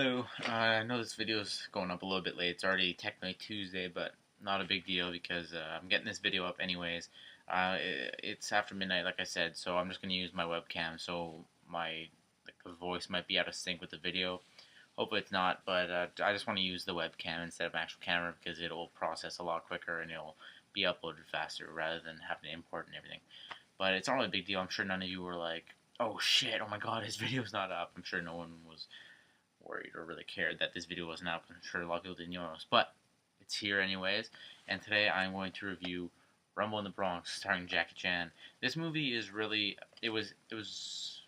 Hello, I know this video is going up a little bit late. It's already technically Tuesday, but not a big deal because I'm getting this video up anyways. It's after midnight, like I said, so I'm just going to use my webcam, so the voice might be out of sync with the video. Hopefully it's not, but I just want to use the webcam instead of an actual camera because it'll process a lot quicker and it'll be uploaded faster rather than having to import and everything. But it's not really a big deal. I'm sure none of you were like, oh shit, oh my god, his video's not up. I'm sure no one was worried or really cared that this video wasn't up. I'm sure a lot of people didn't notice, but it's here anyways. And today I'm going to review Rumble in the Bronx, starring Jackie Chan. This movie is really it's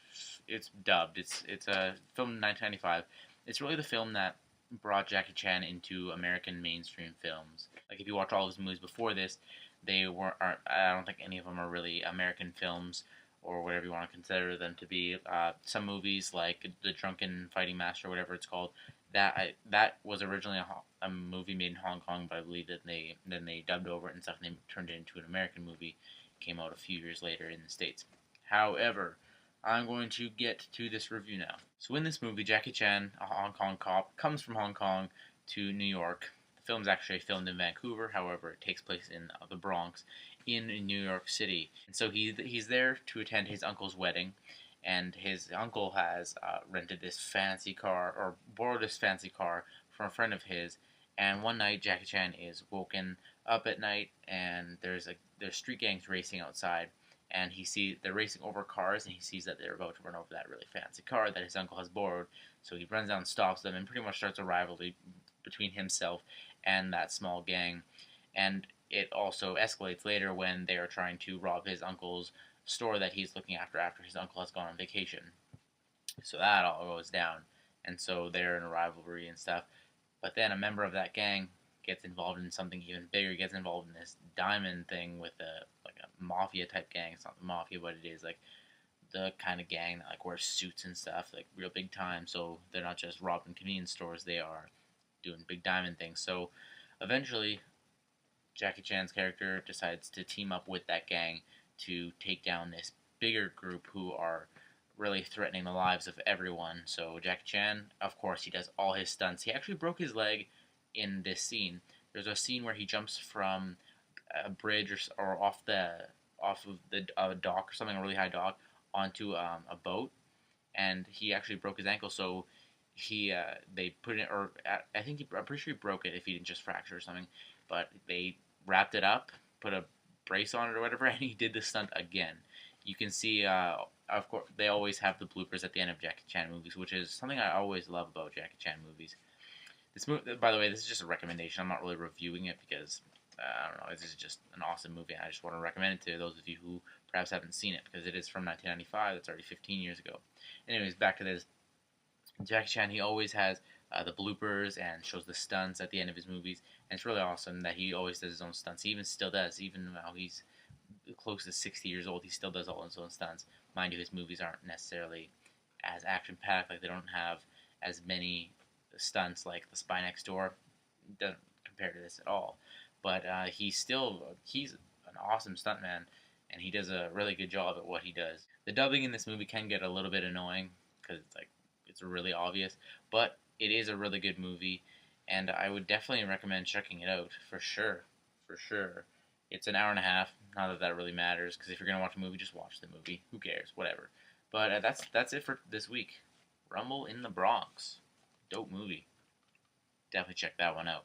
dubbed. It's a film in 1995. It's really the film that brought Jackie Chan into American mainstream films. Like if you watch all his movies before this, they weren't. I don't think any of them are really American films or whatever you want to consider them to be. Some movies like The Drunken Fighting Master, or whatever it's called, that was originally a movie made in Hong Kong, but I believe that they dubbed over it and stuff, and they turned it into an American movie. Came out a few years later in the States. However, I'm going to get to this review now. So in this movie, Jackie Chan, a Hong Kong cop, comes from Hong Kong to New York. The film is actually filmed in Vancouver, however, it takes place in the Bronx in New York City. And so he's there to attend his uncle's wedding, and his uncle has rented this fancy car, or borrowed this fancy car from a friend of his. And one night, Jackie Chan is woken up at night, and there's street gangs racing outside, and they're racing over cars, and he sees that they're about to run over that really fancy car that his uncle has borrowed. So he runs down and stops them, and pretty much starts a rivalry between himself and that small gang. And it also escalates later when they are trying to rob his uncle's store that he's looking after his uncle has gone on vacation. So that all goes down, and so they're in a rivalry and stuff. But then a member of that gang gets involved in something even bigger. Gets involved in this diamond thing with a mafia type gang. It's not the mafia, but it is like the kind of gang that like wears suits and stuff, like real big time. So they're not just robbing convenience stores; they are doing big diamond things. So eventually, Jackie Chan's character decides to team up with that gang to take down this bigger group who are really threatening the lives of everyone. So Jackie Chan, of course, he does all his stunts. He actually broke his leg in this scene. There's a scene where he jumps from a bridge off of the dock or something, a really high dock, onto a boat, and he actually broke his ankle. So they put it, or I'm pretty sure he broke it if he didn't just fracture or something. But they wrapped it up, put a brace on it or whatever, and he did the stunt again. You can see, of course, they always have the bloopers at the end of Jackie Chan movies, which is something I always love about Jackie Chan movies. This movie, by the way, this is just a recommendation. I'm not really reviewing it because I don't know. This is just an awesome movie, and I just want to recommend it to those of you who perhaps haven't seen it because it is from 1995. That's already 15 years ago. Anyways, back to this. Jackie Chan, he always has the bloopers and shows the stunts at the end of his movies, and it's really awesome that he always does his own stunts. He even still does, even now he's close to 60 years old. He still does all his own stunts. Mind you, his movies aren't necessarily as action packed. Like they don't have as many stunts like The Spy Next Door. Doesn't compare to this at all. But he's an awesome stuntman, and he does a really good job at what he does. The dubbing in this movie can get a little bit annoying because it's really obvious, but it is a really good movie, and I would definitely recommend checking it out for sure. For sure. It's an hour and a half. Not that that really matters, because if you're gonna watch a movie, just watch the movie. Who cares? Whatever. But that's it for this week. Rumble in the Bronx. Dope movie. Definitely check that one out.